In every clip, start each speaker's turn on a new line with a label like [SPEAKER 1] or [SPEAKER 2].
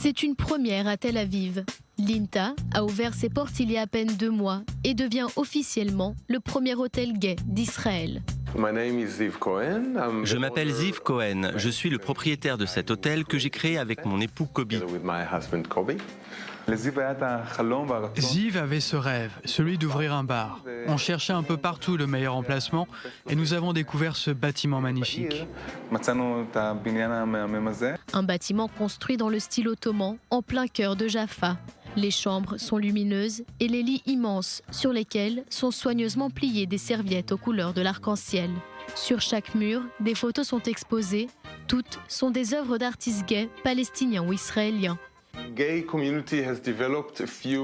[SPEAKER 1] C'est une première à Tel Aviv. L'INTA a ouvert ses portes il y a à peine 2 mois et devient officiellement le premier hôtel gay d'Israël.
[SPEAKER 2] Je m'appelle Ziv Cohen, je suis le propriétaire de cet hôtel que j'ai créé avec mon époux Kobi.
[SPEAKER 3] Ziv avait ce rêve, celui d'ouvrir un bar. On cherchait un peu partout le meilleur emplacement et nous avons découvert ce bâtiment magnifique.
[SPEAKER 1] Un bâtiment construit dans le style ottoman, en plein cœur de Jaffa. Les chambres sont lumineuses et les lits immenses sur lesquels sont soigneusement pliées des serviettes aux couleurs de l'arc-en-ciel. Sur chaque mur, des photos sont exposées. Toutes sont des œuvres d'artistes gays, palestiniens ou israéliens.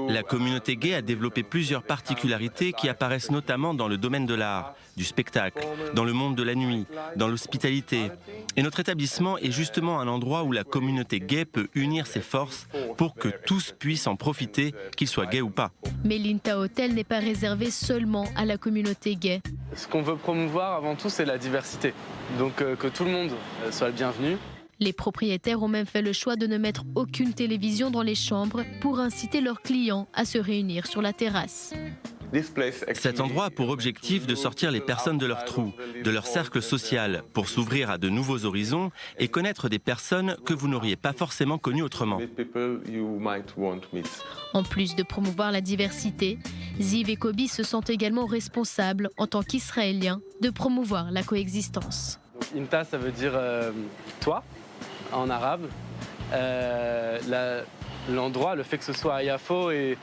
[SPEAKER 2] La communauté gay a développé plusieurs particularités qui apparaissent notamment dans le domaine de l'art, du spectacle, dans le monde de la nuit, dans l'hospitalité. Et notre établissement est justement un endroit où la communauté gay peut unir ses forces pour que tous puissent en profiter, qu'ils soient gays ou pas.
[SPEAKER 1] Mais l'INTA Hotel n'est pas réservé seulement à la communauté gay.
[SPEAKER 4] Ce qu'on veut promouvoir avant tout, c'est la diversité. Donc que tout le monde soit le bienvenu.
[SPEAKER 1] Les propriétaires ont même fait le choix de ne mettre aucune télévision dans les chambres pour inciter leurs clients à se réunir sur la terrasse.
[SPEAKER 2] Cet endroit a pour objectif de sortir les personnes de leur trou, de leur cercle social, pour s'ouvrir à de nouveaux horizons et connaître des personnes que vous n'auriez pas forcément connues autrement.
[SPEAKER 1] En plus de promouvoir la diversité, Ziv et Kobi se sentent également responsables, en tant qu'Israéliens, de promouvoir la coexistence.
[SPEAKER 4] Inta, ça veut dire toi, en arabe. L'endroit, le fait que ce soit à Yafo et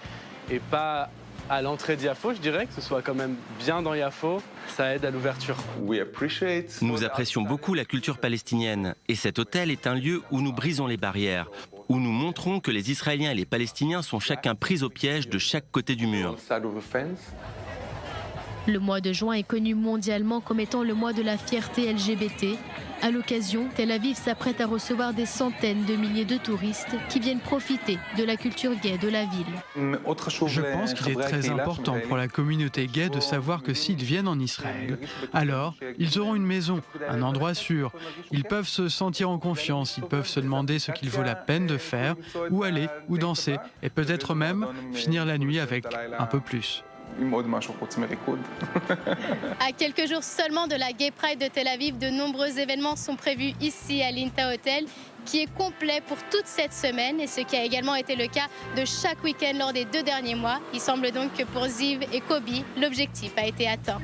[SPEAKER 4] pas à l'entrée de Yafo, je dirais, que ce soit quand même bien dans Yafo, ça aide à l'ouverture.
[SPEAKER 2] Nous apprécions beaucoup la culture palestinienne et cet hôtel est un lieu où nous brisons les barrières, où nous montrons que les Israéliens et les Palestiniens sont chacun pris au piège de chaque côté du mur.
[SPEAKER 1] Le mois de juin est connu mondialement comme étant le mois de la fierté LGBT. À l'occasion, Tel Aviv s'apprête à recevoir des centaines de milliers de touristes qui viennent profiter de la culture gay de la ville.
[SPEAKER 3] Je pense qu'il est très important pour la communauté gay de savoir que s'ils viennent en Israël, alors ils auront une maison, un endroit sûr. Ils peuvent se sentir en confiance, ils peuvent se demander ce qu'il vaut la peine de faire, où aller, où danser, et peut-être même finir la nuit avec un peu plus.
[SPEAKER 5] À quelques jours seulement de la Gay Pride de Tel Aviv, de nombreux événements sont prévus ici à l'INTA Hotel, qui est complet pour toute cette semaine, et ce qui a également été le cas de chaque week-end lors des 2 derniers mois. Il semble donc que pour Ziv et Kobi, l'objectif a été atteint.